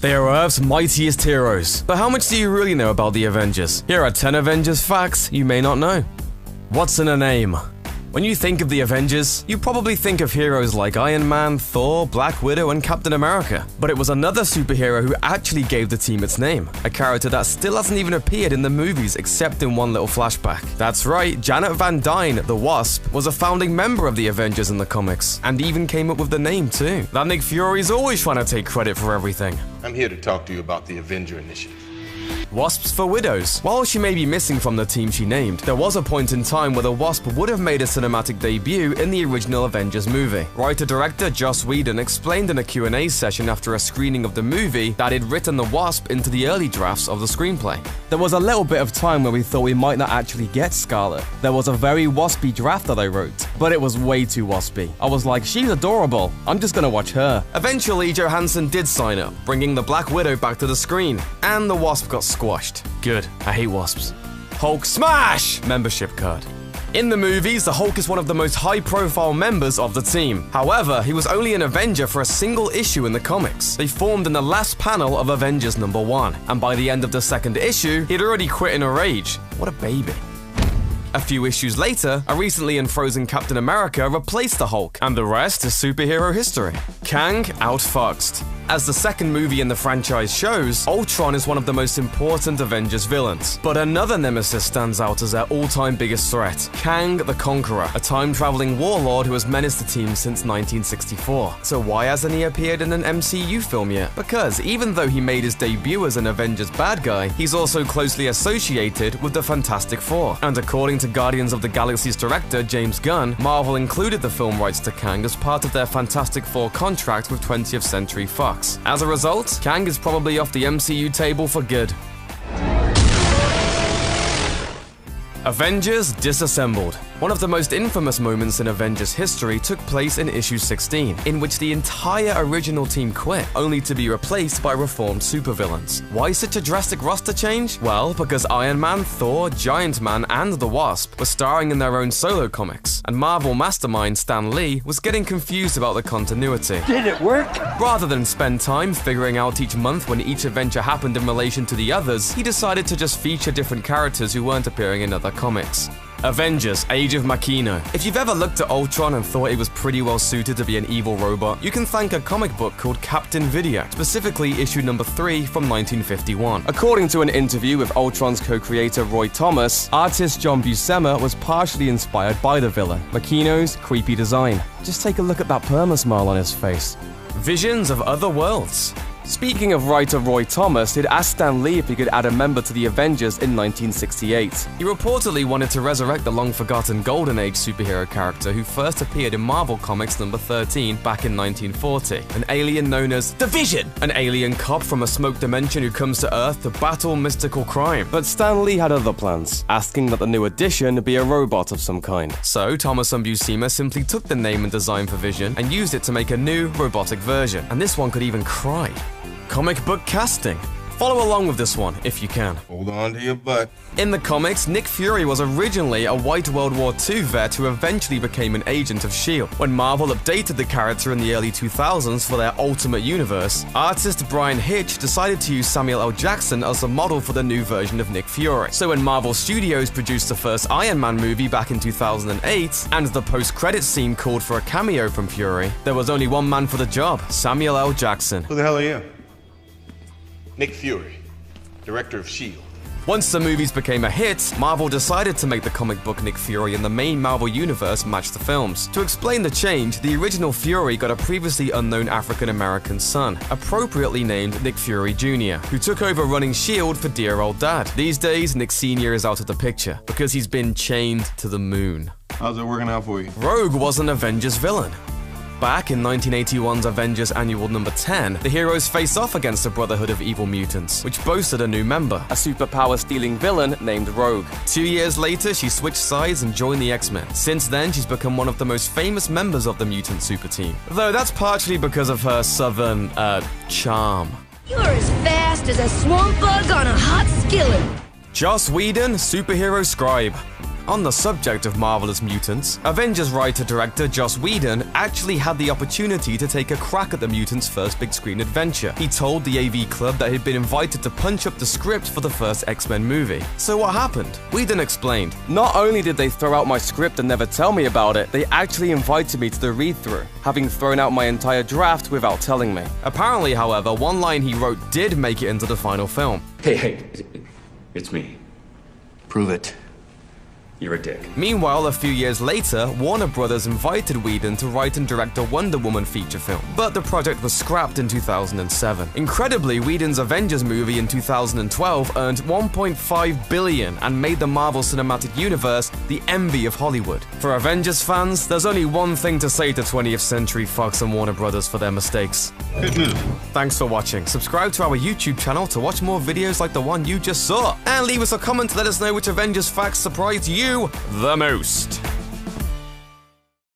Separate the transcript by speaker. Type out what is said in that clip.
Speaker 1: They are Earth's mightiest heroes. But how much do you really know about the Avengers? Here are 10 Avengers facts you may not know. What's in a name? When you think of the Avengers, you probably think of heroes like Iron Man, Thor, Black Widow, and Captain America. But it was another superhero who actually gave the team its name, a character that still hasn't even appeared in the movies except in one little flashback. That's right, Janet Van Dyne, the Wasp, was a founding member of the Avengers in the comics, and even came up with the name too. That Nick Fury's always trying to take credit for everything.
Speaker 2: I'm here to talk to you about the Avenger Initiative.
Speaker 1: Wasps for Widows. While she may be missing from the team she named, there was a point in time where the Wasp would have made a cinematic debut in the original Avengers movie. Writer-director Joss Whedon explained in a Q&A session after a screening of the movie that he'd written the Wasp into the early drafts of the screenplay. There was a little bit of time where we thought we might not actually get Scarlet. There was a very waspy draft that I wrote, but it was way too waspy. I was like, she's adorable, I'm just gonna watch her. Eventually, Johansson did sign up, bringing the Black Widow back to the screen, and the Wasp got squashed. Good, I hate wasps. Hulk smash! Membership card. In the movies, the Hulk is one of the most high-profile members of the team. However, he was only an Avenger for a single issue in the comics. They formed in the last panel of Avengers #1, and by the end of the second issue, he'd already quit in a rage. What a baby. A few issues later, a recently unfrozen Captain America replaced the Hulk, and the rest is superhero history. Kang outfoxed. As the second movie in the franchise shows, Ultron is one of the most important Avengers villains. But another nemesis stands out as their all-time biggest threat, Kang the Conqueror, a time-traveling warlord who has menaced the team since 1964. So why hasn't he appeared in an MCU film yet? Because even though he made his debut as an Avengers bad guy, he's also closely associated with the Fantastic Four. And according to Guardians of the Galaxy's director James Gunn, Marvel included the film rights to Kang as part of their Fantastic Four contract with 20th Century Fox. As a result, Kang is probably off the MCU table for good. Avengers Disassembled. One of the most infamous moments in Avengers history took place in issue 16, in which the entire original team quit, only to be replaced by reformed supervillains. Why such a drastic roster change? Well, because Iron Man, Thor, Giant Man, and the Wasp were starring in their own solo comics, and Marvel mastermind Stan Lee was getting confused about the continuity.
Speaker 3: Did it work?
Speaker 1: Rather than spend time figuring out each month when each adventure happened in relation to the others, he decided to just feature different characters who weren't appearing in other comics. Avengers Age of Machino. If you've ever looked at Ultron and thought he was pretty well suited to be an evil robot, you can thank a comic book called Captain Video, specifically issue number 3 from 1951. According to an interview with Ultron's co-creator Roy Thomas, artist John Buscema was partially inspired by the villain, Machino's creepy design. Just take a look at that perma-smile on his face. Visions of Other Worlds. Speaking of writer Roy Thomas, he'd asked Stan Lee if he could add a member to the Avengers in 1968. He reportedly wanted to resurrect the long-forgotten Golden Age superhero character who first appeared in Marvel Comics number 13 back in 1940, an alien known as the Vision, an alien cop from a smoke dimension who comes to Earth to battle mystical crime. But Stan Lee had other plans, asking that the new addition be a robot of some kind. So Thomas and Buscema simply took the name and design for Vision and used it to make a new robotic version, and this one could even cry. Comic book casting. Follow along with this one, if you can.
Speaker 2: Hold on to your butt.
Speaker 1: In the comics, Nick Fury was originally a white World War II vet who eventually became an agent of S.H.I.E.L.D. When Marvel updated the character in the early 2000s for their Ultimate Universe, artist Brian Hitch decided to use Samuel L. Jackson as the model for the new version of Nick Fury. So when Marvel Studios produced the first Iron Man movie back in 2008, and the post-credits scene called for a cameo from Fury, there was only one man for the job, Samuel L. Jackson.
Speaker 2: Who the hell are you? Nick Fury, director of S.H.I.E.L.D.
Speaker 1: Once the movies became a hit, Marvel decided to make the comic book Nick Fury in the main Marvel universe match the films. To explain the change, the original Fury got a previously unknown African-American son, appropriately named Nick Fury Jr., who took over running S.H.I.E.L.D. for dear old dad. These days, Nick Sr. is out of the picture, because he's been chained to the moon.
Speaker 2: How's it working out for you?
Speaker 1: Rogue was an Avengers villain. Back in 1981's Avengers Annual number 10, the heroes face off against the Brotherhood of Evil Mutants, which boasted a new member, a superpower-stealing villain named Rogue. 2 years later, she switched sides and joined the X-Men. Since then, she's become one of the most famous members of the mutant super team, though that's partially because of her southern, charm.
Speaker 4: You're as fast as a swamp bug on a hot skillet.
Speaker 1: Joss Whedon, superhero scribe. On the subject of marvelous mutants, Avengers writer-director Joss Whedon actually had the opportunity to take a crack at the mutants' first big-screen adventure. He told the AV Club that he'd been invited to punch up the script for the first X-Men movie. So what happened? Whedon explained, "Not only did they throw out my script and never tell me about it, they actually invited me to the read-through, having thrown out my entire draft without telling me." Apparently, however, one line he wrote did make it into the final film.
Speaker 3: Hey, it's me.
Speaker 4: Prove it.
Speaker 3: You're a dick.
Speaker 1: Meanwhile, a few years later, Warner Brothers invited Whedon to write and direct a Wonder Woman feature film, but the project was scrapped in 2007. Incredibly, Whedon's Avengers movie in 2012 earned $1.5 billion and made the Marvel Cinematic Universe the envy of Hollywood. For Avengers fans, there's only one thing to say to 20th Century Fox and Warner Brothers for their mistakes.
Speaker 2: Good move.
Speaker 1: Thanks for watching. Subscribe to our YouTube channel to watch more videos like the one you just saw. And leave us a comment to let us know which Avengers facts surprised you the most.